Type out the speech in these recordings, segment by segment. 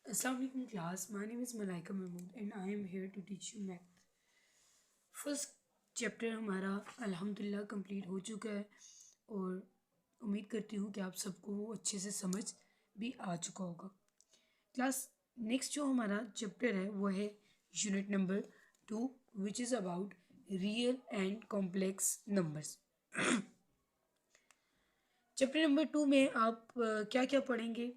Assalamu alaikum class. My name is Malaika Mahmood and I am here to teach you math. First chapter हमारा अल्हम्दुलिल्लाह complete हो चुका है और उम्मीद करती हूँ कि आप सबको वो अच्छे से समझ भी आ चुका होगा। क्लास नेक्स्ट जो हमारा चैप्टर है वो है unit number 2 which is about real and complex numbers. Chapter number 2 में आप क्या क्या पढ़ेंगे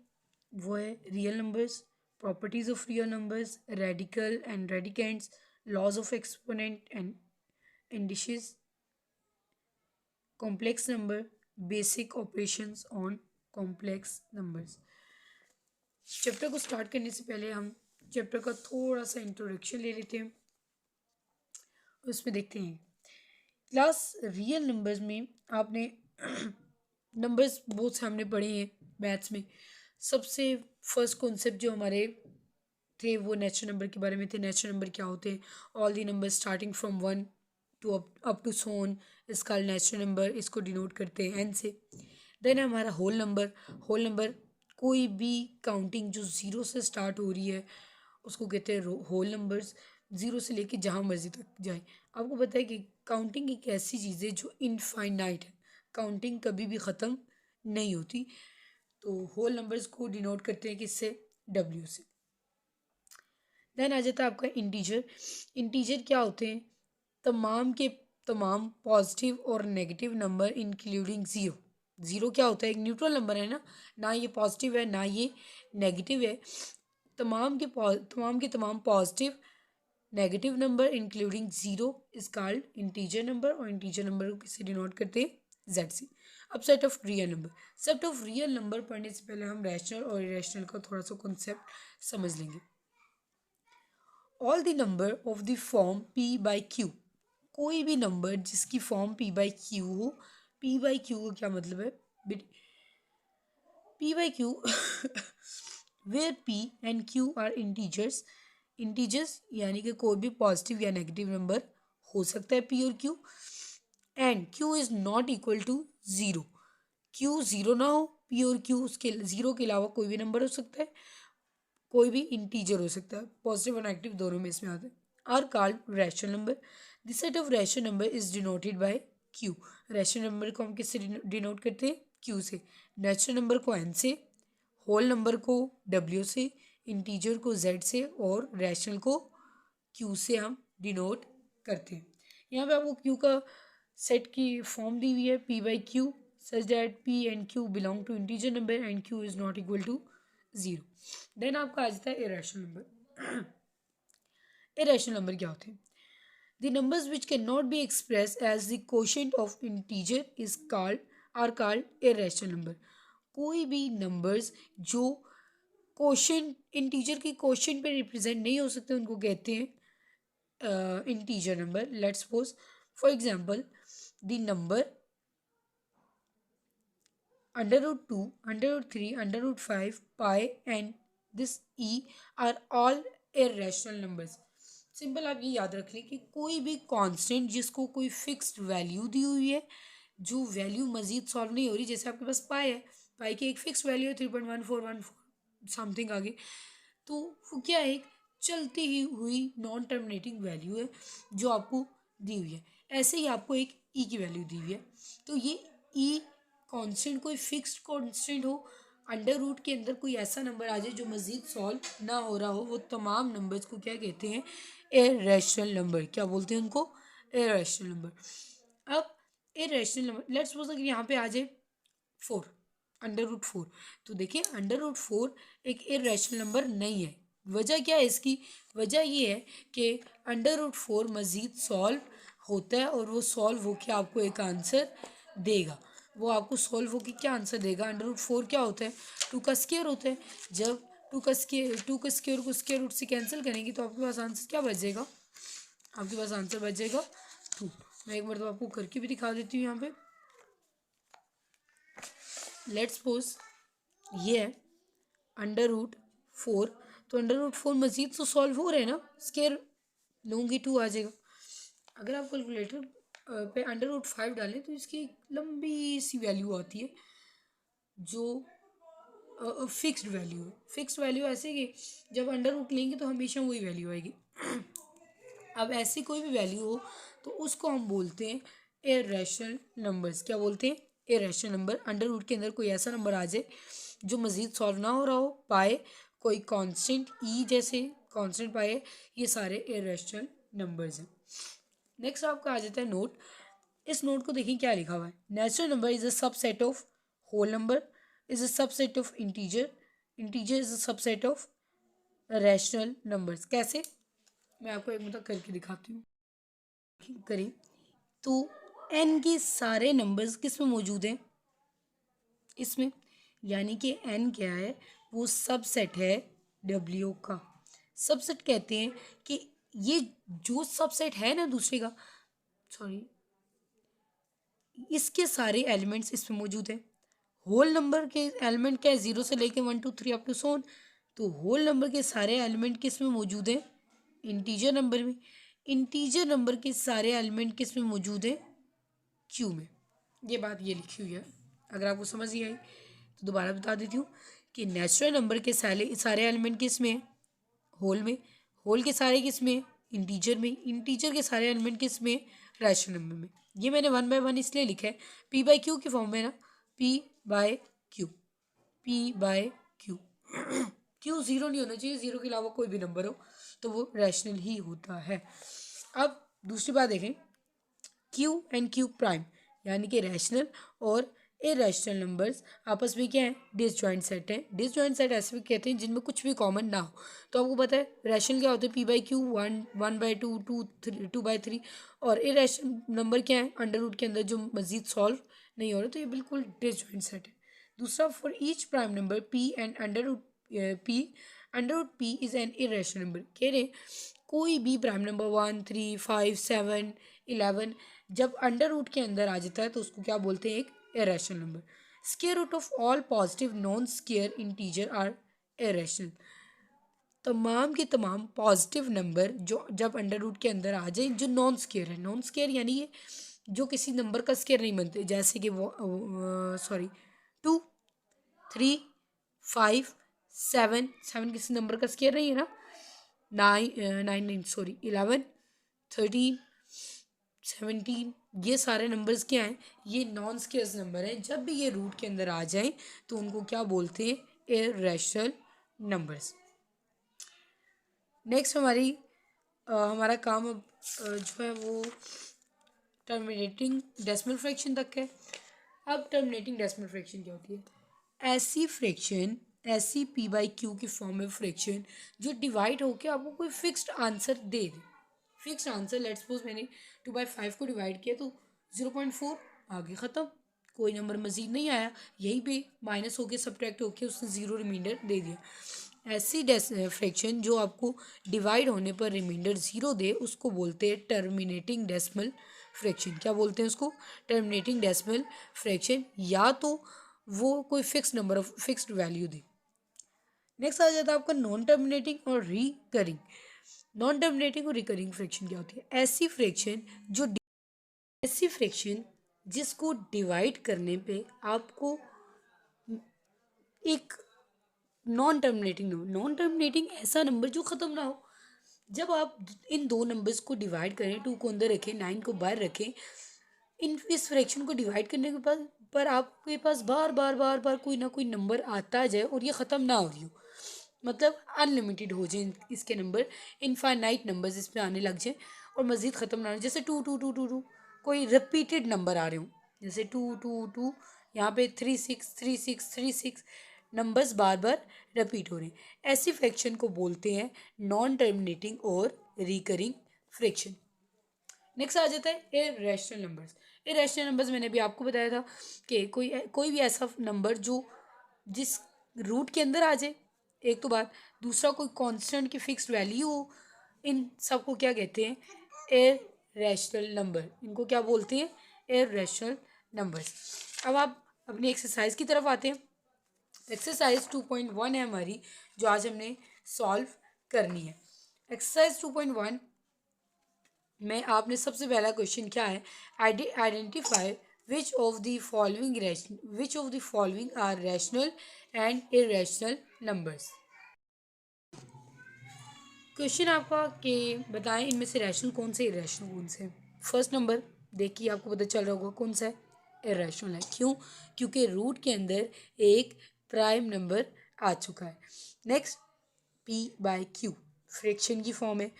वो है real numbers, properties of real numbers, radical and radicands, laws of exponent and indices, complex number, basic operations on complex numbers. Chapter को start करने से पहले हम चैप्टर का थोड़ा सा इंट्रोडक्शन ले लेते हैं। उसमें देखते हैं क्लास रियल नंबर्स में आपने नंबर्स बहुत से हमने पढ़े हैं मैथ्स में। सबसे फर्स्ट कॉन्सेप्ट जो हमारे थे वो नेचुरल नंबर के बारे में थे। नेचुरल नंबर क्या होते हैं? All the numbers starting from 1 to up to so on is called natural number. इसको डिनोट करते हैं एन से। देन है हमारा होल नंबर। होल नंबर कोई भी काउंटिंग जो ज़ीरो से स्टार्ट हो रही है उसको कहते हैं होल नंबर्स। ज़ीरो से लेके जहाँ मर्जी तक जाए। आपको पता है कि काउंटिंग एक ऐसी चीज़ है जो इनफाइनाइट है, काउंटिंग कभी भी ख़त्म नहीं होती। तो होल नंबर्स को डिनोट करते हैं किससे? डब्ल्यू से। देन आ जाता है आपका इंटीजर। इंटीजर क्या होते हैं? तमाम के तमाम पॉजिटिव और negative number including zero. Zero क्या होता है? एक न्यूट्रल नंबर है ना ये पॉजिटिव है ना ये नेगेटिव है। तमाम positive negative number including zero is called integer number और इंटीजर नंबर को किससे डिनोट करते हैं? जेड से। अब set of real number. Set of real number पढ़ने से पहले हम रैशनल और इरेशनल का थोड़ा सा कॉन्सेप्ट समझ लेंगे। All the number of the form p by q. कोई भी नंबर जिसकी फॉर्म पी बाई क्यू हो। पी बाई क्यू का क्या मतलब है? P by q where p and q are integers. Integers यानी कि कोई भी पॉजिटिव या नेगेटिव नंबर हो सकता है पी और q. And q is not equal to zero. Q zero ना हो, पी और क्यू उसके ज़ीरो के अलावा कोई भी नंबर हो सकता है, कोई भी इंटीजर हो सकता है। पॉजिटिव और नेगेटिव दोनों में इसमें आते हैं। Are called rational number. The set of rational number is denoted by Q. Rational number को हम किससे डिनोट करते हैं? क्यू से। नेचुरल नंबर को एन से, होल नंबर को डब्ल्यू से, इंटीजर को जेड से और रैशनल को क्यू से हम डिनोट करते हैं। यहाँ पे आपको क्यू का सेट की फॉर्म दी हुई है p by q such that p and q belong to integer number and q is not equal to zero. Then आपका आ जाता है इरेशनल नंबर। इरेशनल नंबर क्या होते हैं? The numbers which can not be express as the quotient of integer is called are called irrational number. कोई भी numbers जो कोशेंट इंटीजर की कोशेंट पे रिप्रेजेंट नहीं हो सकते उनको कहते हैं integer number. Let's suppose for example the number under root 2, under root 3, under root 5, pi and this e are all irrational numbers. Simple आप ये याद रख लें कि कोई भी कांस्टेंट जिसको कोई फिक्स्ड वैल्यू दी हुई है, जो वैल्यू मजीद सॉल्व नहीं हो रही, जैसे आपके पास पाई है, पाई की एक फिक्स वैल्यू है 3.1414 समथिंग आगे, तो वो क्या है? एक चलती ही हुई नॉन टर्मिनेटिंग वैल्यू है जो आपको दी हुई है। ऐसे ही आपको एक ई की वैल्यू दी हुई है, तो ये ई कांस्टेंट कोई फिक्स्ड कांस्टेंट हो, अंडर रूट के अंदर कोई ऐसा नंबर आ जाए जो मज़ीद सॉल्व ना हो रहा हो, वो तमाम नंबर्स को क्या कहते हैं? Irrational number. क्या बोलते हैं उनको? Irrational number. अब इर्रेशनल नंबर लेट्स सपोज अगर यहाँ पे आ जाए 4, अंडर रूट 4, तो देखिए अंडर रूट 4 एक इर्रेशनल नंबर नहीं है। वजह क्या है इसकी? वजह ये है कि अंडर रूट 4 मज़ीद सॉल्व होता है और वो सॉल्व होकर आपको एक आंसर देगा। वो आपको सॉल्व होकर क्या आंसर देगा? अंडर रूट 4 क्या होता है? 2 का स्क्वायर होता है। जब 2 का स्क्वायर को स्क्वायर रूट से कैंसिल करेंगे तो आपके पास आंसर क्या बच जाएगा? आपके पास आंसर बच जाएगा 2। मैं एक बार तो आपको करके भी दिखा देती हूँ यहाँ पे। लेट्स सपोज ये है अंडर रूट 4, तो अंडर रूट 4 मजीद तो सॉल्व हो रहे हैं ना, स्केयर लूँगी 2 आ जाएगा। अगर आप कैलकुलेटर पे अंडर रूट 5 डालें तो इसकी लंबी सी वैल्यू आती है जो फिक्स्ड वैल्यू है। फिक्स्ड वैल्यू ऐसे कि जब अंडर रूट लेंगे तो हमेशा वही वैल्यू आएगी। अब ऐसी कोई भी वैल्यू हो तो उसको हम बोलते हैं इरेशनल नंबर्स। क्या बोलते हैं? Irrational number. अंडर रूट के अंदर कोई ऐसा नंबर आ जाए जो मज़ीद सॉल्व ना हो रहा हो, पाए कोई कांस्टेंट ई जैसे कांस्टेंट पाए, ये सारे इरेशनल नंबर्स हैं। नेक्स्ट आपका आ जाता है नोट। इस नोट को देखिए क्या लिखा हुआ है। Natural number is a subset of whole number, is a subset of integer, integer is a subset of rational numbers. कैसे? मैं आपको एक मतलब करके दिखाती हूँ। करें तो एन के सारे नंबर्स किस में मौजूद हैं? इसमें। यानी कि एन क्या है? वो सबसेट है डब्ल्यू का। सबसेट कहते हैं कि ये जो सबसेट है ना दूसरे का, सॉरी, इसके सारे एलिमेंट्स इसमें मौजूद हैं। होल नंबर के एलिमेंट क्या है? 0 से लेके 1 2 3 अप टू सोन। तो होल नंबर के सारे एलिमेंट किस में मौजूद हैं? इंटीजर नंबर में। इंटीजर नंबर के सारे एलिमेंट किस में मौजूद हैं? क्यू में। ये बात ये लिखी हुई है। अगर आपको समझ नहीं आई तो दोबारा बता देती हूँ कि नेचुरल नंबर के सारे सारे एलिमेंट किस में हैं? होल में। होल के सारे किस में? इंटीजर में। इंटीजर के सारे एलिमेंट किस में? रैशनल नंबर में। ये मैंने 1/1 इसलिए लिखा है, पी बाई क्यू की फॉर्म में ना, p by q, p by q. Q zero नहीं होना चाहिए, ज़ीरो के अलावा कोई भी नंबर हो तो वो रैशनल ही होता है। अब दूसरी बात देखें, क्यू एंड क्यू प्राइम यानी कि रैशनल और इरेशनल नंबर्स आपस में क्या है? डिसजॉइंट सेट है। डिसजॉइंट सेट ऐसे भी कहते हैं जिनमें कुछ भी कॉमन ना हो। तो आपको पता है रैशनल क्या होता है? P by Q, 1/2, 2/3। और इरेशनल नंबर क्या है? अंडर रूट के अंदर जो मजीद सॉल्व नहीं हो रहा, तो ये बिल्कुल डिसजॉइंट सेट है। दूसरा, for each prime number p and under root p, under root p is an irrational number. कह रहे कोई भी प्राइम नंबर 1 3 5 7 11 जब अंडर रूट के अंदर आ जाता है तो उसको क्या बोलते हैं? एक irrational number. Square root of all positive non square integer are irrational. तमाम के तमाम पॉजिटिव नंबर जो जब अंडर रूट के अंदर आ जाए जो नॉन स्क्वायर है, नॉन स्क्वायर यानी ये जो किसी नंबर का स्क्वायर नहीं बनते, जैसे कि वो सॉरी 2 3 5 7, 7 किसी नंबर का स्क्वायर नहीं है ना। 9 सॉरी 11 13 17, ये सारे नंबर्स क्या हैं? ये नॉन स्क्वायर्स नंबर हैं। जब भी ये रूट के अंदर आ जाएं तो उनको क्या बोलते हैं? Irrational numbers. नेक्स्ट हमारा काम अब जो है वो टर्मिनेटिंग डेसिमल फ्रैक्शन तक है। अब टर्मिनेटिंग डेसिमल फ्रैक्शन क्या होती है? ऐसी फ्रैक्शन, ऐसी पी बाई क्यू की फॉर्म में फ्रैक्शन जो डिवाइड होकर आपको कोई fixed answer they they. Fixed answer, let's suppose मैंने 2/5 को डिवाइड किया तो 0.4, आगे ख़त्म, कोई नंबर मज़ीद नहीं आया, यहीं पे माइनस होके सब्ट्रैक्ट होके उसने ज़ीरो रिमाइंडर दे दिया। ऐसी फ्रैक्शन जो आपको डिवाइड होने पर रिमाइंडर ज़ीरो दे उसको बोलते हैं टर्मिनेटिंग डेसिमल फ्रैक्शन। क्या बोलते हैं उसको? Terminating decimal fraction. या तो वो कोई fix number of fixed value दे। नेक्स्ट आ जाता है आपका नॉन टर्मिनेटिंग और रिकरिंग। नॉन टर्मिनेटिंग और रिकरिंग फ्रैक्शन क्या होती है? ऐसी फ्रैक्शन जिसको डिवाइड करने पे आपको एक नॉन टर्मिनेटिंग ऐसा नंबर जो ख़त्म ना हो। जब आप इन दो नंबर्स को डिवाइड करें, 2 को अंदर रखें, 9 को बाहर रखें, इस फ्रैक्शन को डिवाइड करने के बाद पर आपके पास बार बार बार बार कोई ना कोई नंबर आता जाए और ये ख़त्म ना हो रही हो, मतलब अनलिमिटेड हो जाए इसके नंबर, इनफाइनाइट नंबर्स इस पर आने लग जाए और मज़ीद ख़त्म ना हो। जैसे 2 2 2 2 2 कोई रिपीटेड नंबर आ रहे हो, जैसे 2 2 2, यहाँ पे 3 6 3 6 3 6 नंबर्स बार बार रिपीट हो रहे हैं। ऐसी फ्रैक्शन को बोलते हैं नॉन टर्मिनेटिंग और रिकरिंग फ्रैक्शन। नेक्स्ट आ जाता है इरेशनल नंबर्स। इरेशनल नंबर्स मैंने भी आपको बताया था कि कोई भी ऐसा नंबर जो जिस रूट के अंदर आ जाए, एक तो बात, दूसरा कोई कांस्टेंट की फिक्स्ड वैल्यू हो, इन सबको क्या कहते हैं? Irrational number. इनको क्या बोलते हैं? Irrational numbers. अब आप अपनी एक्सरसाइज की तरफ आते हैं। एक्सरसाइज 2.1 है हमारी जो आज हमने सॉल्व करनी है। एक्सरसाइज 2.1 में आपने सबसे पहला क्वेश्चन क्या है? Identify which of the following are rational and irrational numbers. Question आपका कि बताएं इनमें से रैशनल कौन से इरेशनल कौन से। फर्स्ट नंबर देखिए आपको पता चल रहा होगा कौन सा है, इरेशनल है। क्यों? क्योंकि रूट के अंदर एक प्राइम नंबर आ चुका है। नेक्स्ट p/q फ्रैक्शन की फॉर्म है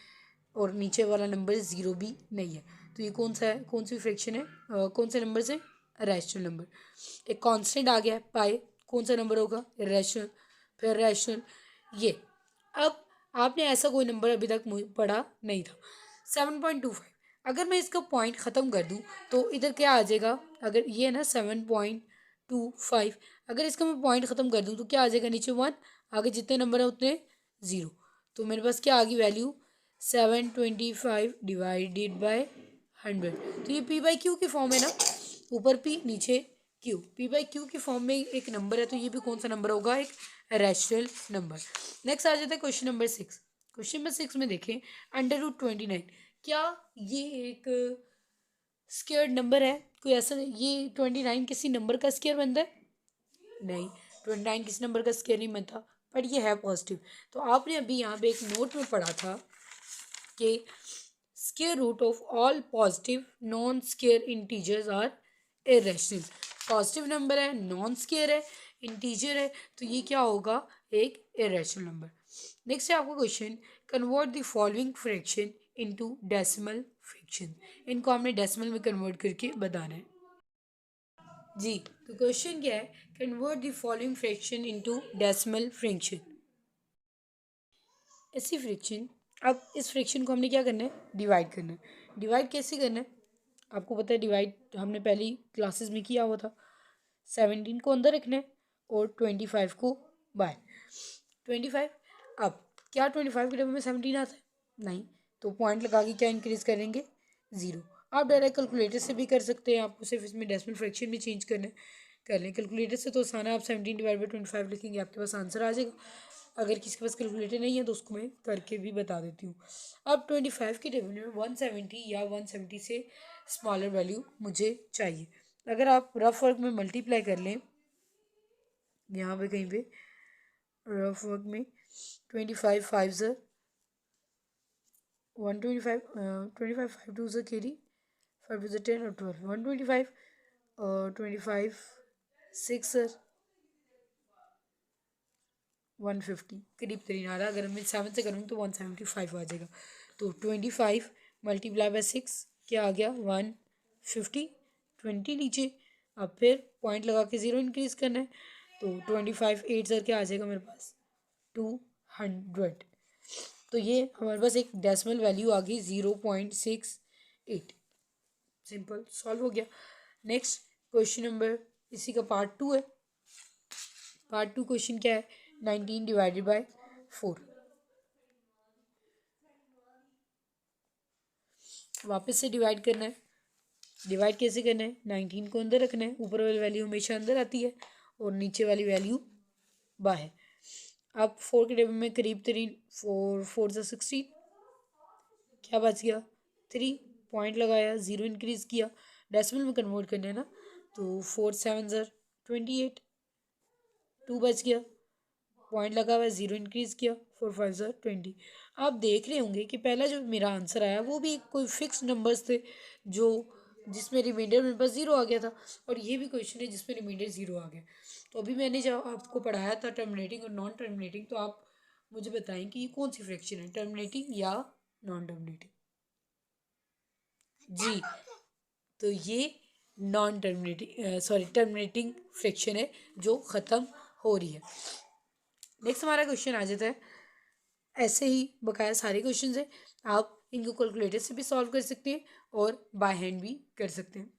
और नीचे वाला नंबर ज़ीरो भी नहीं है, तो ये कौन सा है, कौन सी फ्रैक्शन है, कौन से नंबर से, रैशनल नंबर। एक कांस्टेंट आ गया है पाई, कौन सा नंबर होगा, रैशनल, फिर रैशनल। ये अब आपने ऐसा कोई नंबर अभी तक पढ़ा नहीं था। 7.25 अगर मैं इसका पॉइंट ख़त्म कर दूं तो इधर क्या आ जाएगा, अगर ये है ना 7.25, अगर इसका मैं पॉइंट ख़त्म कर दूं तो क्या आ जाएगा, नीचे 1, आगे जितने नंबर है उतने 0। तो मेरे पास क्या आ गई वैल्यू, 725 डिवाइडेड बाय 100। तो ये p/q की फॉर्म है ना, ऊपर p नीचे q, p/q की फॉर्म में एक नंबर है, तो ये भी कौन सा नंबर होगा, एक रैशनल नंबर। नेक्स्ट आ जाता है क्वेश्चन नंबर 6। क्वेश्चन नंबर 6 में देखें, √29 क्या ये एक स्क्वायर नंबर है, कोई ऐसा, ये 29 किसी नंबर का स्क्वायर बनता है, नहीं, 29 किसी नंबर का स्क्वायर नहीं बनता, बट ये है पॉजिटिव। तो आपने अभी यहाँ पे एक नोट में पढ़ा था कि square root of all positive non square integers are irrational. Positive number है, नॉन स्क्वायर है, इंटीजर है, तो ये क्या होगा, एक इरेशनल नंबर। नेक्स्ट है आपका question, convert the following fraction into decimal fraction. इनको हमने डेसिमल में कन्वर्ट करके बताना है जी। तो क्वेश्चन क्या है, convert the following fraction into decimal fraction. ऐसी फ्रैक्शन, अब इस फ्रैक्शन को हमने क्या करना है, डिवाइड करना है। डिवाइड कैसे करना है, आपको पता है डिवाइड हमने पहली क्लासेस में किया हुआ था। 17 को अंदर रखना है और 25 को बाहर। 25, अब क्या 25 के डब्बे में 17 आता है, नहीं, तो पॉइंट लगा के क्या इंक्रीज करेंगे, 0। आप डायरेक्ट कैलकुलेटर से भी कर सकते हैं, आपको सिर्फ इसमें डेसिमल फ्रैक्शन भी चेंज करना है, कर लें। कैलकुलेटर से तो आसान है, आप 17/25 लिखेंगे, आपके पास आंसर आ जाएगा। अगर किसी के पास कैलकुलेटर नहीं है तो उसको मैं करके भी बता देती हूँ। अब 25 के टेबल में 170 या 170 से स्मॉलर वैल्यू मुझे चाहिए। अगर आप रफ वर्क में मल्टीप्लाई कर लें, यहाँ पे कहीं पे रफ वर्क में 25 5 ज़र 125, 25 5 2 ज़र केरी 5 2 10 और 12 125 और 25 6 ज़र 150 करीब तरीन आ रहा है। अगर मैं 7 से करूँ तो 175 आ जाएगा। तो 25 मल्टीप्लाई बाय 6 क्या आ गया, 150, 20 नीचे। अब फिर पॉइंट लगा के 0 इंक्रीज करना है, तो 25 8 सर क्या आ जाएगा मेरे पास, 200। तो ये हमारे पास एक डेसिमल वैल्यू आ गई 0.68। सिंपल सॉल्व हो गया। नेक्स्ट क्वेश्चन नंबर, इसी का पार्ट 2 है। पार्ट 2 क्वेश्चन क्या है, 19 डिवाइडेड बाय 4। वापस से डिवाइड करना है। डिवाइड कैसे करना है, 19 को अंदर रखना है, ऊपर वाली वैल्यू हमेशा अंदर आती है और नीचे वाली वैल्यू बाहर। अब 4 के टेबल में करीब तरीन 4 4 ज़ा 16, क्या बच गया, 3, पॉइंट लगाया, 0 इंक्रीज किया, डेसिमल में कन्वर्ट करना है ना, तो 4 7 ज़ा 28, 2 बच गया, पॉइंट लगा हुआ है, 0 इंक्रीज किया, 4 5 ज़ा 20। आप देख रहे होंगे कि पहला जो मेरा आंसर आया वो भी कोई फिक्स नंबर्स थे, जो जिसमें रिमाइंडर मेरे पास 0 आ गया था, और ये भी क्वेश्चन है जिसमें रिमाइंडर 0 आ गया। तो अभी मैंने जब आपको पढ़ाया था टर्मिनेटिंग और नॉन टर्मिनेटिंग, तो आप मुझे बताएं कि ये कौन सी फ्रैक्शन है, टर्मिनेटिंग या नॉन टर्मिनेटिंग। जी, तो ये non terminating sorry terminating fraction है जो ख़त्म हो रही है। नेक्स्ट हमारा क्वेश्चन आ जाता है, ऐसे ही बकाया सारे क्वेश्चन है, आप इनको कैलकुलेटर से भी सॉल्व कर सकते हैं और बाय हैंड भी कर सकते हैं।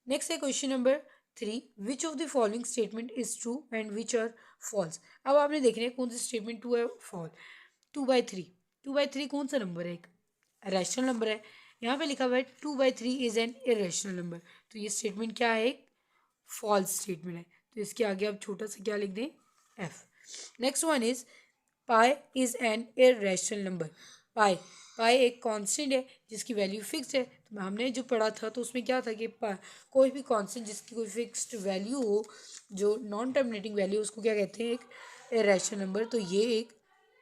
नेक्स्ट है question number 3, which of the following statement is true and which are false. अब आपने देखना है कौन सी स्टेटमेंट ट्रू है, फॉल्स। 2/3, 2/3 कौन सा नंबर है, एक रैशनल नंबर है। यहाँ पे लिखा हुआ है 2/3 इज एन इरेशनल नंबर, तो ये स्टेटमेंट क्या है, एक फॉल्स स्टेटमेंट है। तो इसके आगे आप छोटा सा क्या लिख दें, F. Next one is pi is an irrational number. Pi, pi एक कांस्टेंट है जिसकी वैल्यू फिक्स्ड है। तो हमने जो पढ़ा था तो उसमें क्या था कि कोई भी कांस्टेंट जिसकी कोई फिक्स्ड वैल्यू हो जो नॉन टर्मिनेटिंग वैल्यू उसको क्या कहते हैं, एक इरेशनल नंबर। तो ये एक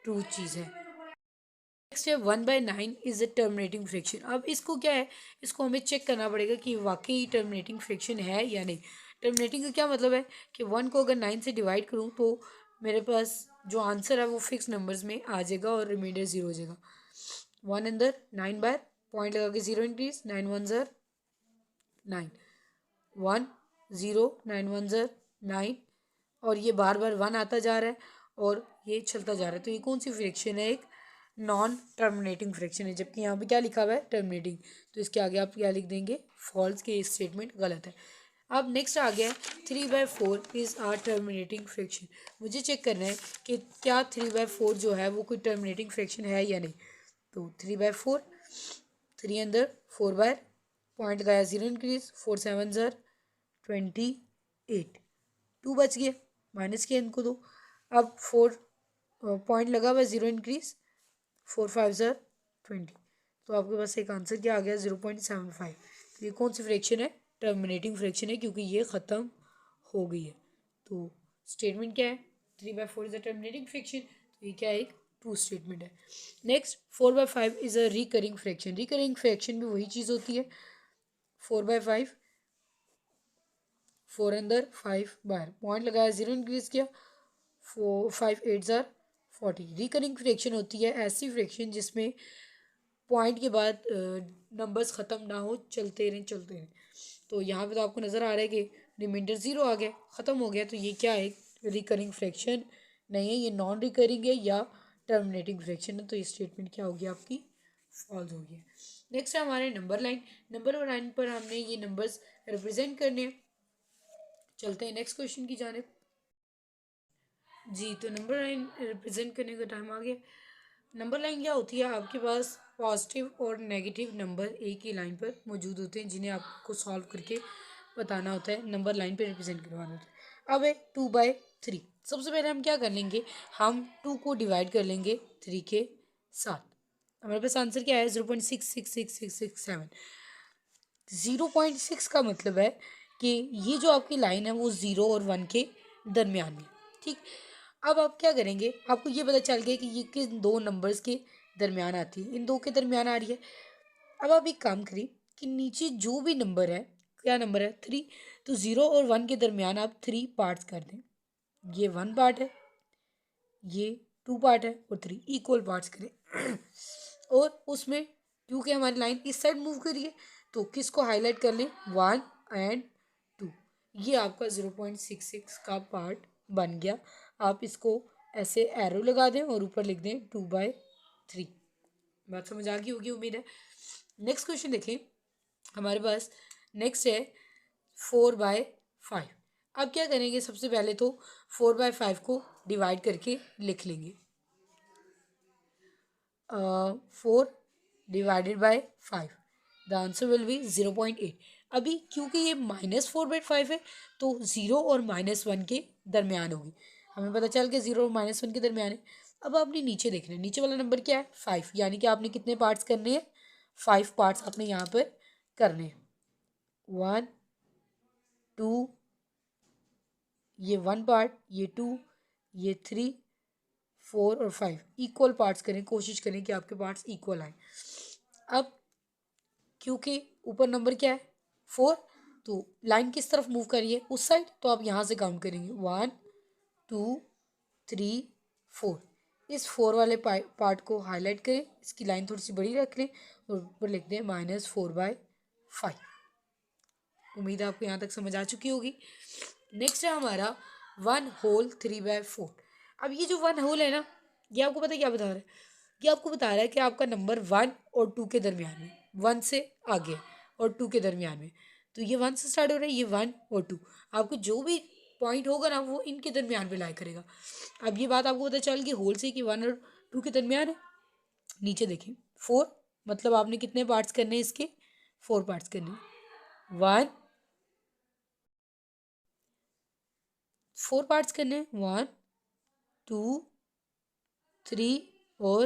ट्रू चीज़ है। नेक्स्ट है 1/9 इज अ टर्मिनेटिंग फ्रैक्शन। अब इसको क्या है, इसको हमें चेक करना पड़ेगा कि वाकई टर्मिनेटिंग फ्रैक्शन है या नहीं। टर्मिनेटिंग का क्या मतलब है कि 1 को अगर 9 से डिवाइड करूँ तो मेरे पास जो आंसर है वो फिक्स नंबर्स में आ जाएगा और रिमाइंडर 0 हो जाएगा। 1 अंदर 9 बार पॉइंट लगा के 0 इंक्रीज, 9 1 ज़र 9, 1 0 9 1 ज़र 9, और ये बार बार 1 आता जा रहा है और ये चलता जा रहा है। तो ये कौन सी फ्रैक्शन है, एक नॉन टर्मिनेटिंग फ्रैक्शन है। जबकि यहाँ पे क्या लिखा हुआ है, टर्मिनेटिंग। तो इसके आगे आप क्या लिख देंगे, फॉल्स, के स्टेटमेंट गलत है। अब नेक्स्ट आ गया 3/4 इज़ आर टर्मिनेटिंग फ्रैक्शन। मुझे चेक करना है कि क्या 3/4 जो है वो कोई टर्मिनेटिंग फ्रैक्शन है या नहीं। तो 3/4, 3 अंदर 4 बार पॉइंट लगाया 0 इंक्रीज, 4 7 ज़र 28, 2 बच गया, माइनस किया इनको दो। अब 4 पॉइंट लगा हुआ 0 इंक्रीज, 4 5 ज़र 20। तो आपके पास एक आंसर क्या आ गया, 0.75। तो ये कौन सी फ्रैक्शन है, टर्मिनेटिंग फ्रैक्शन है, क्योंकि ये ख़त्म हो गई है। तो स्टेटमेंट क्या है, 3/4 इज़ अ टर्मिनेटिंग फ्रैक्शन। तो ये क्या है, एक ट्रू स्टेटमेंट है। Next 4/5 is a recurring fraction. Recurring fraction भी वही चीज़ होती है, 4/5, 4 अंदर 5 बार पॉइंट लगाया 0 इंक्रीज किया, 5 8 ज़र 40। रिकरिंग फ्रैक्शन होती है ऐसी फ्रैक्शन जिसमें पॉइंट के बाद नंबर्स ख़त्म ना हो, चलते रहें चलते रहें। तो यहाँ पे तो आपको नज़र आ रहा है कि रिमाइंडर 0 आ गया, ख़त्म हो गया। तो ये क्या है, रिकरिंग फ्रैक्शन नहीं है, ये नॉन रिकरिंग है या टर्मिनेटिंग फ्रैक्शन है। तो ये स्टेटमेंट क्या होगी आपकी, फॉल्स होगी। नेक्स्ट है हमारे नंबर लाइन। नंबर लाइन पर हमने ये नंबर्स रिप्रेजेंट करने हैं। चलते हैं नेक्स्ट क्वेश्चन की जानिब। जी, तो नंबर लाइन रिप्रेजेंट करने का टाइम आ गया। नंबर लाइन क्या होती है, आपके पास पॉजिटिव और नेगेटिव नंबर एक ही लाइन पर मौजूद होते हैं जिन्हें आपको सॉल्व करके बताना होता है, नंबर लाइन पे रिप्रेजेंट करवाना होता है। अब है 2/3। सबसे पहले हम क्या कर लेंगे, हम 2 को डिवाइड कर लेंगे 3 के साथ। हमारे पास आंसर क्या है, 0.666667। 0.6 का मतलब है कि ये जो आपकी लाइन है वो 0 और 1 के दरमियान में, ठीक। अब आप क्या करेंगे, आपको ये पता चल गया कि ये किन दो नंबर्स के दरमियान आती है, इन दो के दरमियान आ रही है। अब आप एक काम करिए कि नीचे जो भी नंबर है, क्या नंबर है, 3। तो 0 और 1 के दरमियान आप 3 पार्ट्स कर दें। ये 1 पार्ट है, ये 2 पार्ट है, और 3 इक्वल पार्ट्स करें। और उसमें क्योंकि हमारी लाइन इस साइड मूव करी है तो किसको हाईलाइट कर लें, 1 एंड 2। ये आपका 0.66 का पार्ट बन गया। आप इसको ऐसे एरो लगा दें और ऊपर लिख दें 2/3। बात समझ आ गई होगी उम्मीद है। नेक्स्ट क्वेश्चन देखें, हमारे पास नेक्स्ट है 4/5। अब क्या करेंगे, सबसे पहले तो 4/5 को डिवाइड करके लिख लेंगे, 4 divided by 5, the answer will be 0.8। अभी क्योंकि ये -4/5 है तो 0 और -1 के दरमियान होगी। हमें पता चल गया 0 और -1 के दरमियान है। अब आपने नीचे देखना है, नीचे वाला नंबर क्या है, 5, यानी कि आपने कितने पार्ट्स करने हैं, 5 पार्ट्स आपने यहाँ पर करने हैं। 1 2, ये 1 पार्ट, ये 2, ये 3 4 और 5 इक्वल पार्ट्स करें, कोशिश करें कि आपके पार्ट्स इक्वल आए। अब क्योंकि ऊपर नंबर क्या है, 4, तो लाइन किस तरफ मूव करिए, उस साइड। तो आप यहाँ से काउंट करेंगे 1 2 3 4। इस 4 वाले पार्ट को हाईलाइट करें, इसकी लाइन थोड़ी सी बड़ी रख लें और ऊपर लिख दें -4/5। उम्मीद है आपको यहाँ तक समझ आ चुकी होगी। नेक्स्ट है हमारा 1/3/4। अब ये जो 1 होल है ना, ये आपको पता है क्या बता रहा है, ये आपको बता रहा है कि आपका नंबर 1 और 2 के दरमियान में, 1 से आगे और 2 के दरमियान में। तो ये 1 से स्टार्ट हो रहा है, ये 1 और 2। आपको जो भी पॉइंट होगा ना वो इनके दरमियान पे लाई करेगा। अब ये बात आपको पता चल गई होल से कि 1 और 2 के दरमियान है। नीचे देखें 4, मतलब आपने कितने पार्ट्स करने हैं इसके, 4 पार्ट्स करने, 1 4 पार्ट्स करने, 1 2 3 और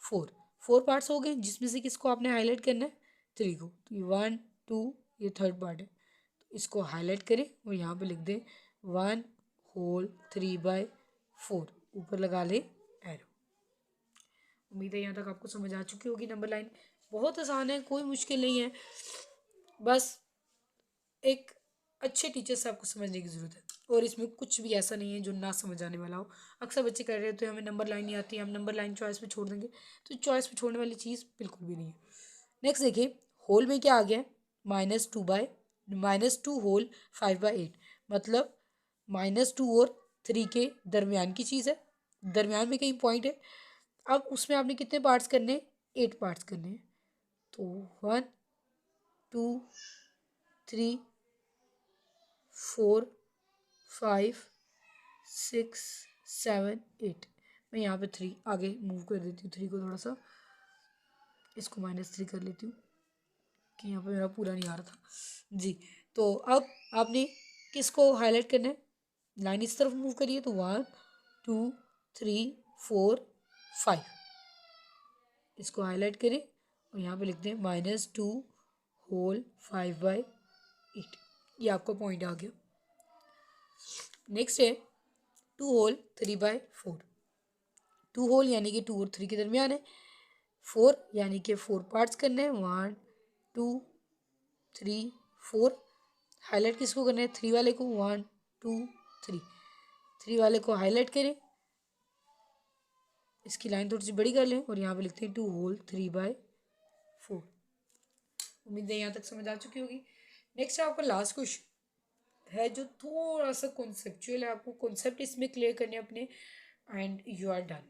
4। 4 पार्ट्स हो गए, जिसमें से किसको आपने हाईलाइट करना है, 3 को। तो ये 1 2, ये थर्ड पार्ट है, तो इसको हाईलाइट करें और यहाँ पे लिख दें 1/3/4 ऊपर लगा ले एरो। उम्मीद है यहाँ तक आपको समझ आ चुकी होगी। नंबर लाइन बहुत आसान है, कोई मुश्किल नहीं है, बस एक अच्छे टीचर से आपको समझने की ज़रूरत है। और इसमें कुछ भी ऐसा नहीं है जो ना समझ आने वाला हो। अक्सर बच्चे कह रहे होते हैं हमें नंबर लाइन नहीं आती, हम नंबर लाइन चॉइस पे छोड़ देंगे, तो चॉइस पे छोड़ने वाली चीज़ बिल्कुल भी नहीं है। नेक्स्ट देखिए, होल में क्या आ गया, -2 होल 5/8, मतलब -2 और 3 के दरमियान की चीज़ है, दरमियान में कहीं पॉइंट है। अब उसमें आपने कितने पार्ट्स करने हैं, 8 पार्ट्स करने हैं। तो 1 2 3 4 5 6 7 8। मैं यहाँ पे 3 आगे मूव कर देती हूँ, 3 को थोड़ा सा, इसको -3 कर लेती हूँ कि यहाँ पे मेरा पूरा नहीं आ रहा था जी। तो अब आपने किसको हाईलाइट करना है, लाइन इस तरफ मूव करिए, तो 1 2 3 4 5, इसको हाईलाइट करें और यहाँ पे लिखते हैं -2 होल 5/8, ये आपका पॉइंट आ गया। नेक्स्ट है 2 होल 3/4, 2 होल यानी कि 2 और 3 के दरमियान है, 4 यानी कि 4 पार्ट्स करने हैं, 1 2 3 4। हाईलाइट किसको करना है, 3 वाले को, 1 2 3, 3 वाले को हाईलाइट करें, इसकी लाइन थोड़ी सी बड़ी कर लें और यहाँ पे लिखते हैं 2 होल 3/4। उम्मीद है यहाँ तक समझ आ चुकी होगी। नेक्स्ट है आपका लास्ट क्वेश्चन है जो थोड़ा सा कॉन्सेप्चुअल है, आपको कॉन्सेप्ट इसमें क्लियर करने अपने, एंड यू आर डन।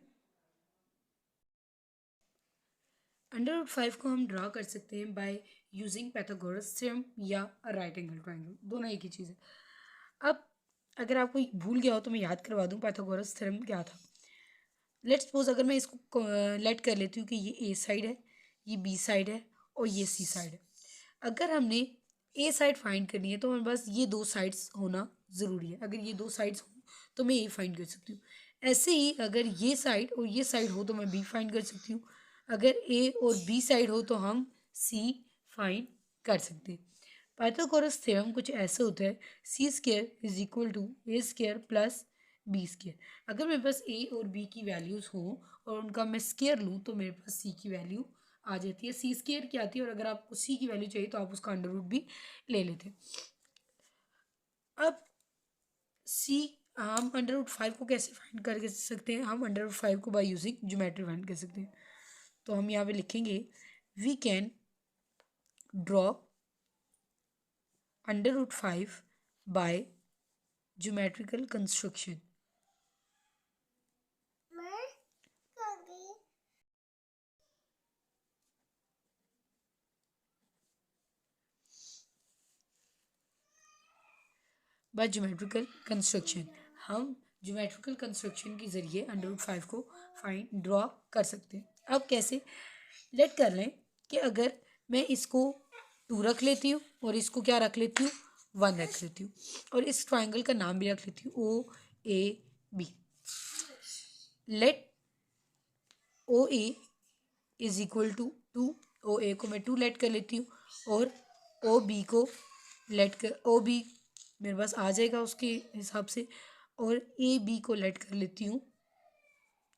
√5 को हम ड्रा कर सकते हैं बाय यूजिंग पैथागोरस थ्योरम या राइट एंगल ट्राइंगल, दोनों एक ही चीज़ है। अब अगर आपको भूल गया हो तो मैं याद करवा दूं पैथागोरस थ्योरम क्या था। लेट्स सपोज अगर मैं इसको लेट कर लेती हूँ कि ये ए साइड है, ये बी साइड है और ये सी साइड है। अगर हमने ए साइड फाइंड करनी है तो हमारे पास ये दो साइड्स होना ज़रूरी है। अगर ये दो साइड्स हो तो मैं ए फाइंड कर सकती हूँ। ऐसे ही अगर ये साइड और ये साइड हो तो मैं बी फाइंड कर सकती हूँ। अगर ए और बी साइड हो तो हम सी फाइंड कर सकते हैं। पाइथागोरस थ्योरम कुछ ऐसे होता है, c² = a² प्लस b²। अगर मेरे पास ए और बी की वैल्यूज़ हो और उनका मैं स्केयर लूँ तो मेरे पास सी की वैल्यू आ जाती है। c² क्या आती है, और अगर आपको सी की वैल्यू चाहिए तो आप उसका अंडर रूट भी ले लेते हैं। अब सी हम √5 को कैसे फाइंड कर सकते हैं, हम √5 को बाय यूजिंग ज्योमेट्री फाइंड कर सकते हैं। तो हम यहाँ पे लिखेंगे we can draw √5 by geometrical construction. By geometrical construction हम ज्योमेट्रिकल कंस्ट्रक्शन के ज़रिए √5 को ड्रॉ कर सकते हैं। अब कैसे, लेट कर लें कि अगर मैं इसको 2 रख लेती हूँ और इसको क्या रख लेती हूँ, 1 रख लेती हूँ, और इस ट्राइंगल का नाम भी रख लेती हूँ OAB। लेट OA = 2, OA को मैं 2 लेट कर लेती हूँ और OB को लेट कर, OB मेरे पास आ जाएगा उसके हिसाब से, और AB को लेट कर लेती हूँ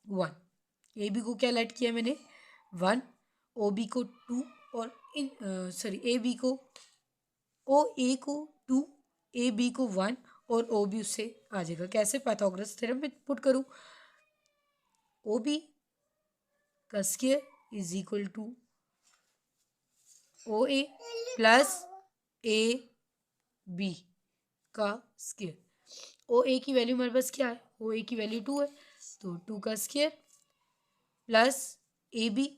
1। AB को क्या लेट किया मैंने, 1, OB को 2 और AB को OA को 2, AB को 1 और OB उससे आ जाएगा। कैसे, पाइथागोरस थ्योरम में पुट करूँ, OB का स्क्वायर = OA प्लस AB का स्क्वायर। OA की वैल्यू मेरे पास क्या है, OA की वैल्यू 2 है, तो 2 का स्क्वायर प्लस AB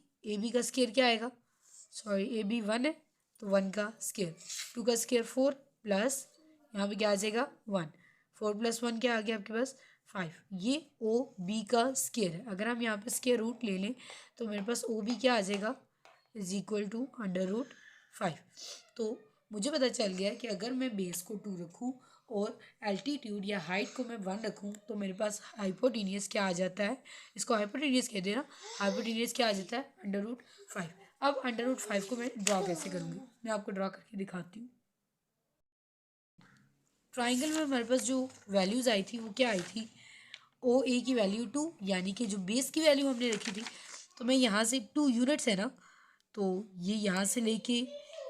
का स्क्वायर क्या आएगा, AB 1 है तो 1 का स्क्वायर, 2 का स्क्वायर 4 प्लस यहाँ पे क्या आ जाएगा 1, 4 + 1 क्या आ गया आपके पास 5। ये OB का स्क्वायर है। अगर हम यहाँ पे स्क्वायर रूट ले लें तो मेरे पास OB क्या आ जाएगा = √5। तो मुझे पता चल गया कि अगर मैं बेस को 2 रखूँ और एल्टीट्यूड या हाइट को मैं 1 रखूँ तो मेरे पास हाइपोटेनियस क्या आ जाता है, इसको हाइपोटेनियस कह देना, हाइपोटेनियस क्या आ जाता है √5। अब √5 को मैं ड्रॉ कैसे करूँगी, मैं आपको ड्रॉ करके दिखाती हूँ। ट्राइंगल में हमारे पास जो वैल्यूज़ आई थी वो क्या आई थी, ओ ए की वैल्यू 2, यानी कि जो बेस की वैल्यू हमने रखी थी, तो मैं यहाँ से 2 यूनिट्स है ना, तो ये यहाँ से लेके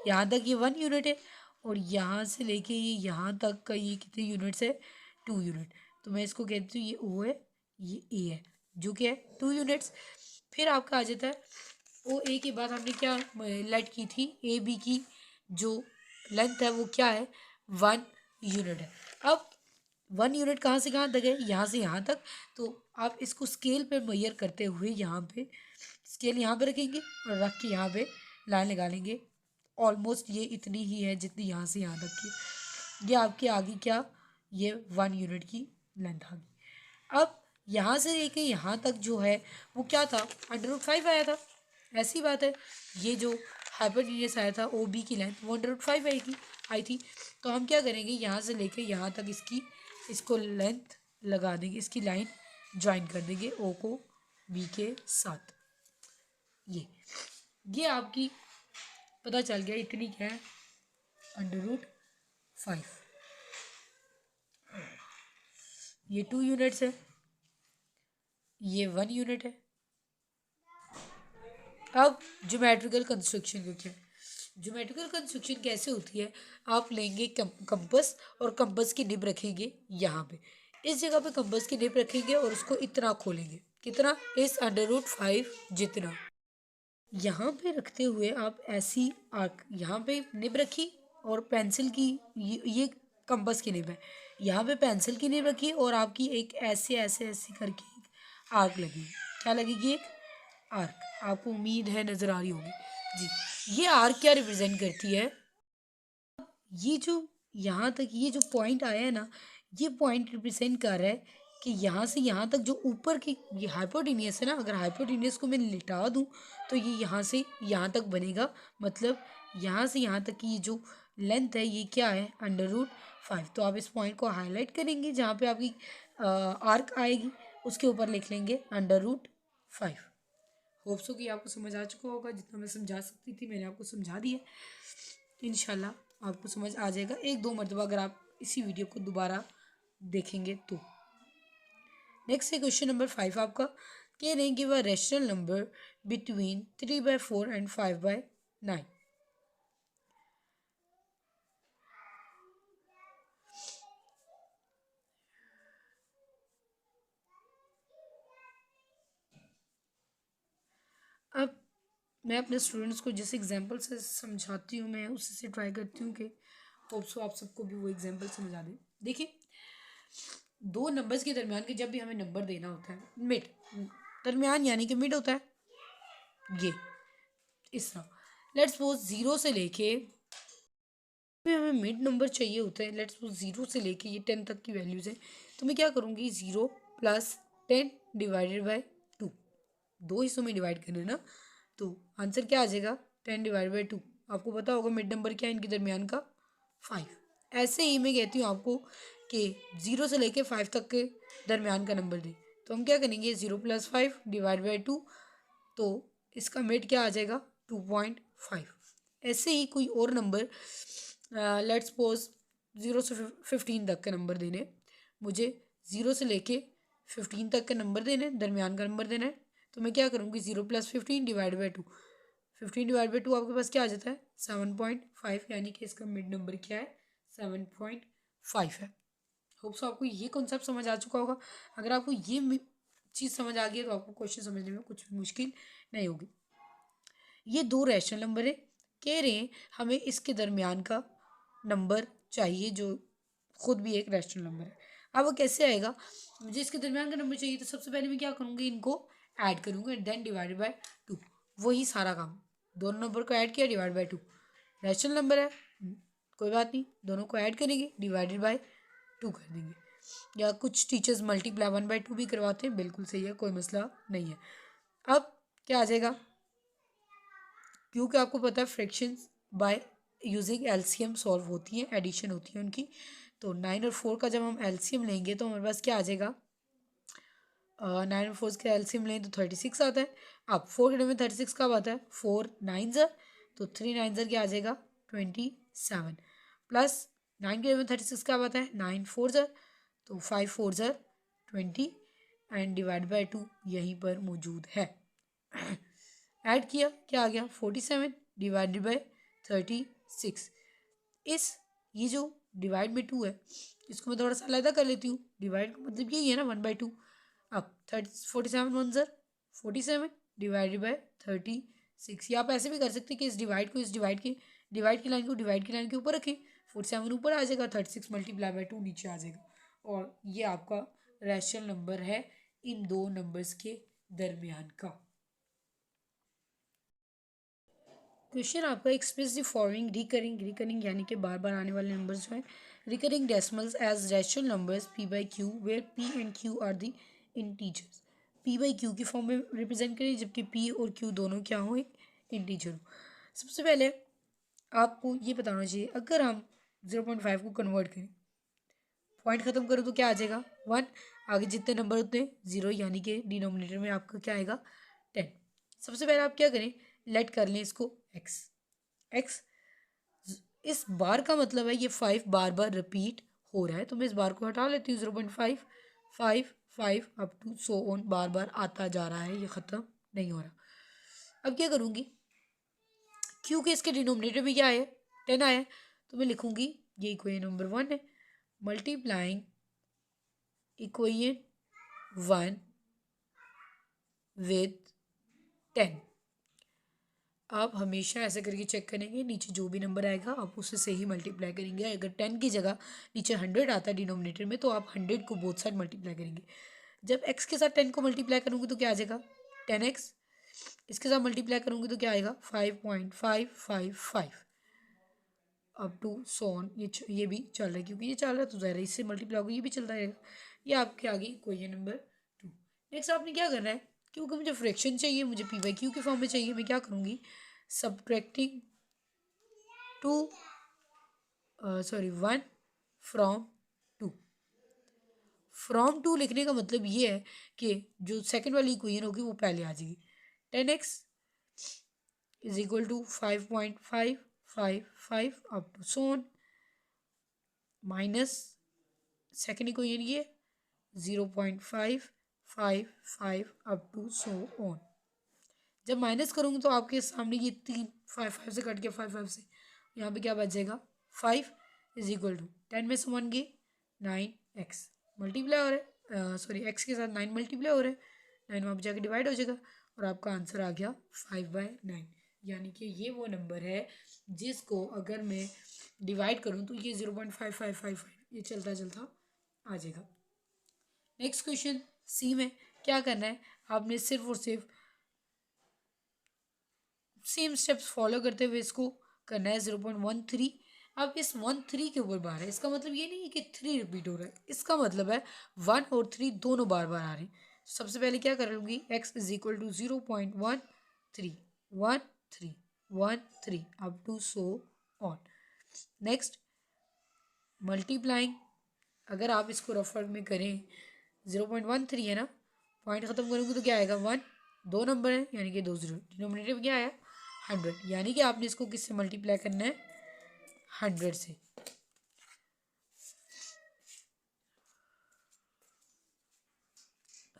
यहाँ तक ये 1 यूनिट है, और यहाँ से लेके ये यहाँ तक का ये कितने यूनिट्स है, 2 यूनिट। तो मैं इसको कहती हूँ ये ओ है, ये ए है, जो क्या है 2 यूनिट्स। फिर आपका आ जाता है ओ ए के बाद हमने क्या लेट की थी, ए बी की जो लेंथ है वो क्या है, 1 यूनिट है। अब 1 यूनिट कहाँ से कहाँ तक है, यहाँ से यहाँ तक। तो आप इसको स्केल पे मेजर करते हुए यहाँ पे स्केल यहाँ पे रखेंगे और रख के यहाँ पे लाइन लगा लेंगे। ऑलमोस्ट ये इतनी ही है जितनी यहाँ से यहाँ तक की, ये आपके आगे क्या, ये 1 यूनिट की लेंथ आ गई। अब यहाँ से लेके यहाँ तक जो है वो क्या था, √5 आया था। ऐसी बात है, ये जो हाइपोटेन्यूस आया था ओ बी की लेंथ वो √5 आई थी। तो हम क्या करेंगे, यहाँ से लेके यहाँ तक इसको लेंथ लगा देंगे, इसकी लाइन ज्वाइन कर देंगे ओ को बी के साथ। ये आपकी पता चल गया, इतनी क्या है, √5। ये 2 यूनिट्स है, ये 1 यूनिट है। अब ज्योमेट्रिकल कंस्ट्रक्शन को क्या, ज्योमेट्रिकल कंस्ट्रक्शन कैसे होती है, आप लेंगे कंपस और कंपस की निब रखेंगे यहाँ पे, इस जगह पे कंपस की निब रखेंगे और उसको इतना खोलेंगे, कितना, इस √5 जितना। यहाँ पे रखते हुए आप ऐसी आर्क यहाँ पे निब रखी और पेंसिल की ये कंपस की निब है, यहाँ पे पेंसिल की निब रखी और आपकी एक ऐसे ऐसे ऐसे करके एक आर्क लगेगी। क्या लगेगी, एक आर्क। आपको उम्मीद है नज़र आ रही होगी जी। ये आर्क क्या रिप्रेजेंट करती है, ये जो यहाँ तक ये जो पॉइंट आया है ना, ये पॉइंट रिप्रेजेंट कर रहा है कि यहाँ से यहाँ तक जो ऊपर की ये हाइपोटेनियस है ना, अगर हाइपोटेनियस को मैं लिटा दूँ तो ये यहाँ से यहाँ तक बनेगा। मतलब यहाँ से यहाँ तक की ये जो लेंथ है ये क्या है, √5। तो आप इस पॉइंट को हाईलाइट करेंगे जहाँ पे आपकी आर्क आएगी, उसके ऊपर लिख लेंगे √5। होप सो कि आपको समझ आ चुका होगा, जितना मैं समझा सकती थी मैंने आपको समझा दिया। इंशाल्लाह आपको समझ आ जाएगा एक दो मरतबा अगर आप इसी वीडियो को दोबारा देखेंगे तो। नेक्स्ट है क्वेश्चन नंबर 5 आपका, कह रहे हैं give a rational number between 3/4 and 5/9। अब मैं अपने स्टूडेंट्स को जिस एग्जांपल से समझाती हूँ मैं उसी से ट्राई करती हूँ कि होप सो आप सबको भी वो एग्जांपल समझ आ दे। देखिए, दो नंबर्स के दरमियान के जब भी हमें नंबर देना होता है, मिड दरमियान यानी कि मिड होता है ये इस तरह। लेट्स सपोज 0 से लेके हमें मिड नंबर चाहिए होता है, लेट्स सपोज 0 से लेके ये 10 तक की वैल्यूज़ है। तो मैं क्या करूँगी, 0 + 10 डिवाइडेड बाय 2, दो हिस्सों में डिवाइड करना है ना, तो आंसर क्या आ जाएगा, 10 डिवाइड बाई 2। आपको पता होगा मिड नंबर क्या है इनके दरमियान का, 5। ऐसे ही मैं कहती हूँ आपको कि 0 से लेके 5 तक के दरमियान का नंबर दे, तो हम क्या करेंगे, 0 + 5 डिवाइड बाई 2, तो इसका मिड क्या आ जाएगा, 2.5। ऐसे ही कोई और नंबर, लेट्स सपोज 0 से 15 तक के नंबर देने, मुझे 0 से लेके 15 तक के नंबर देने, दरमियान का नंबर देना है। तो मैं क्या करूँगी, 0 + 15 डिवाइड बाई 2, 15 डिवाइड बाई 2 आपके पास क्या आ जाता है, 7.5, यानी कि इसका मिड नंबर क्या है, 7.5 है। होप सो आपको ये कॉन्सेप्ट समझ आ चुका होगा। अगर आपको ये चीज़ समझ आ गई है तो आपको क्वेश्चन समझने में कुछ भी मुश्किल नहीं होगी। ये दो रैशनल नंबर है, कह रहे हैं हमें इसके दरमियान का नंबर चाहिए जो खुद भी एक रैशनल नंबर है। अब वो कैसे आएगा, मुझे इसके दरमियान का नंबर चाहिए तो सबसे पहले मैं क्या करूँगी, इनको ऐड करूँगी एंड देन डिवाइड बाय 2। वही सारा काम, दोनों नंबर को ऐड किया डिवाइड बाय 2, रैशनल नंबर है, कोई बात नहीं, दोनों को ऐड करेंगे डिवाइडेड बाय 2 कर देंगे। या कुछ टीचर्स मल्टीप्लाई 1/2 भी करवाते हैं, बिल्कुल सही है, कोई मसला नहीं है। अब क्या आ जाएगा, क्योंकि आपको पता है fractions by using LCM solve होती हैं, एडिशन होती है उनकी। तो 9 और 4 का जब हम एलसीएम लेंगे तो हमारे पास क्या आ जाएगा, 9 और 4 का एलसीएम लें तो 36 आता है। अब 4 के में 36 कब आता है, 4 9 ज़र, तो 3 9 ज़र क्या आ जाएगा, 27 प्लस 9 के जगह 36 क्या आता है, 9 4 ज़र, तो 5 4 ज़र 20 एंड डिवाइड बाई 2 यहीं पर मौजूद है। ऐड किया, क्या आ गया 47 डिवाइडेड बाई 36। इस ये जो डिवाइड में 2 है इसको मैं थोड़ा सा अलग कर लेती हूँ। डिवाइड का मतलब यही है ना 1/2। अब 47 1 ज़र 47 डिवाइडेड बाई 36। या आप ऐसे भी कर सकते हैं कि इस डिवाइड को डिवाइड की लाइन के ऊपर रखें, 47 ऊपर आ जाएगा, 36 मल्टीप्लाई बाई 2 नीचे आ जाएगा, और ये आपका रैशनल नंबर है इन दो नंबर्स के दरमियान का। क्वेश्चन आपका एक्सप्रेस द फॉलोइंग रिकरिंग यानी कि बार बार आने वाले नंबर्स जो हैं, recurring decimals as rational numbers p by q, where p and q are the integers. P by q की फॉर्म में रिप्रेजेंट करें जबकि पी और क्यू दोनों क्या हो, एक इंटीजर हो। सबसे पहले आपको ये बताना चाहिए, अगर हम 0.5 को कन्वर्ट करें, पॉइंट खत्म करो तो क्या आ जाएगा 1, आगे जितने नंबर उतने 0, यानी कि डिनोमिनेटर में आपका क्या आएगा 10। सबसे पहले आप क्या करें, लेट कर लें इसको एक्स। इस बार का मतलब है ये 5 बार बार रिपीट हो रहा है, तो मैं इस बार को हटा लेती हूँ। 0.5 5 5 अप टू सो ऑन, बार बार आता जा रहा है, ये ख़त्म नहीं हो रहा। अब क्या करूँगी, क्योंकि इसके डिनोमिनेटर में क्या है 10 आया, तो मैं लिखूँगी ये इक्वेशन नंबर 1 है, मल्टीप्लाइंग इक्वेशन 1 विद 10। आप हमेशा ऐसे करके चेक करेंगे, नीचे जो भी नंबर आएगा आप उसे से ही मल्टीप्लाई करेंगे। अगर 10 की जगह नीचे 100 आता है डिनोमिनेटर में, तो आप 100 को बोथ साइड मल्टीप्लाई करेंगे। जब x के साथ 10 को मल्टीप्लाई करूँगी तो क्या आ जाएगा 10x, इसके साथ मल्टीप्लाई करूँगी तो क्या आएगा 5.555 अप टू सोन। ये भी चल रहा है, क्योंकि ये चल रहा है तो ज़ाहिर है इससे मल्टीप्लाई होगा, ये भी चलता रहेगा। ये आपके आगे क्वेश्चन नंबर 2। नेक्स्ट आपने क्या करना है, क्योंकि मुझे फ्रैक्शन चाहिए, मुझे पी बाई क्यू के फॉर्म में चाहिए, मैं क्या करूँगी, सब्ट्रैक्टिंग 1 फ्रॉम 2। फ्रॉम 2 लिखने का मतलब ये है कि जो सेकंड वाली इक्वेशन होगी वो पहले आ जाएगी। 10x is equal to 5.555 up to so on, minus second equation ये 0.555 अप टू सो ऑन। जब माइनस करूँगी तो आपके सामने ये 3 5 से कट के 5 से यहाँ पे क्या बच जाएगा 5 इज इक्वल टू 10 में से 1 गए 9x मल्टीप्लाई हो रहा है, सॉरी x के साथ 9 मल्टीप्लाई हो रहा है, 9 वहाँ पे जाके डिवाइड हो जाएगा और आपका आंसर आ गया 5/9। यानी कि ये वो नंबर है जिसको अगर मैं डिवाइड करूँ तो ये 0.5555 ये चलता चलता आ जाएगा। नेक्स्ट क्वेश्चन सी में क्या करना है, आपने सिर्फ और सिर्फ सेम स्टेप्स फॉलो करते हुए इसको करना है 0.13। अब इस 13 के ऊपर बार है, इसका मतलब ये नहीं है कि 3 रिपीट हो रहा है, इसका मतलब है 1 और 3 दोनों बार बार आ रहे हैं। सबसे पहले क्या कर लूँगी, x is equal to 0.13 13 up to so on. Next multiplying, अगर आप इसको रफर में करें 0.13 है ना, पॉइंट ख़त्म करूँगी तो क्या आएगा 1, दो नंबर है यानी कि 2 0, डिनोमिनेटर में क्या आया 100, यानी कि आपने इसको किससे मल्टीप्लाई करना है 100 से।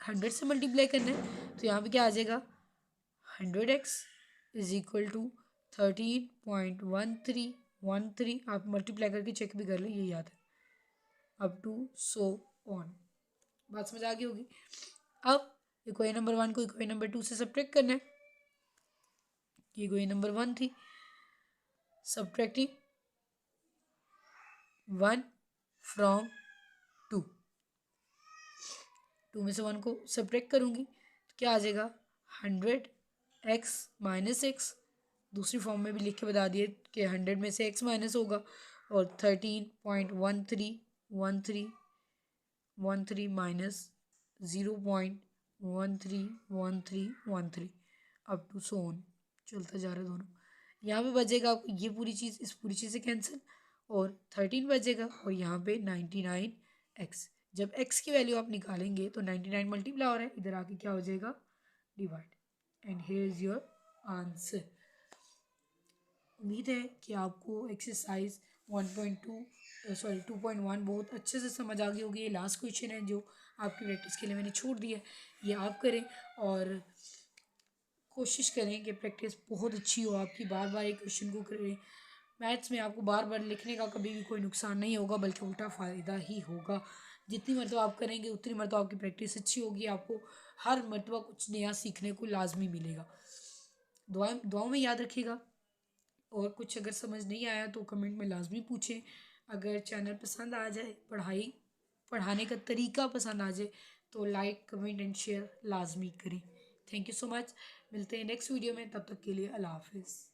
हंड्रेड से मल्टीप्लाई करना है तो यहाँ पे क्या आ जाएगा 100x इज इक्वल टू 13.13 आप मल्टीप्लाई करके चेक भी कर लें, ये याद है अप टू सो ऑन। बात समझ आ गई होगी। अब इक्वेशन नंबर 1 को इक्वेशन नंबर 2 से सब्ट्रैक्ट करना है, ये इक्वेशन नंबर 1 थी, सब्ट्रैक्टिंग 1 फ्रॉम 2, 2 में से 1 को सब्ट्रैक्ट करूँगी तो क्या आ जाएगा 100x माइनस एक्स, दूसरी फॉर्म में भी लिख के बता दिए कि 100 में से x माइनस होगा, और 13.13 minus 0.131313 up to so on, चलता जा रहा है दोनों। यहाँ पे बचेगा आपको ये पूरी चीज़ इस पूरी चीज़ से कैंसिल, और 13 बचेगा और यहाँ पे 99x। जब x की वैल्यू आप निकालेंगे तो 99 मल्टीप्लाई हो रहा है, इधर आके क्या हो जाएगा divide, and here is your answer. उम्मीद है कि आपको एक्सरसाइज 1.2 सॉरी 2.1 बहुत अच्छे से समझ आ गई होगी। ये लास्ट क्वेश्चन है जो आपकी प्रैक्टिस के लिए मैंने छोड़ दिया है, ये आप करें और कोशिश करें कि प्रैक्टिस बहुत अच्छी हो आपकी, बार बार एक क्वेश्चन को करें। मैथ्स में आपको बार बार लिखने का कभी भी कोई नुकसान नहीं होगा, बल्कि उल्टा फ़ायदा ही होगा। जितनी मरतबा आप करेंगे उतनी मरतबा आपकी प्रैक्टिस अच्छी होगी, आपको हर मरतबा कुछ नया सीखने को लाजमी मिलेगा। दुआएं दुआओं में याद रखिएगा, और कुछ अगर समझ नहीं आया तो कमेंट में लाजमी पूछें। अगर चैनल पसंद आ जाए, पढ़ाने का तरीका पसंद आ जाए, तो लाइक कमेंट एंड शेयर लाजमी करें। Thank you so much. मिलते हैं नेक्स्ट वीडियो में, तब तक के लिए अल्लाह हाफिज़।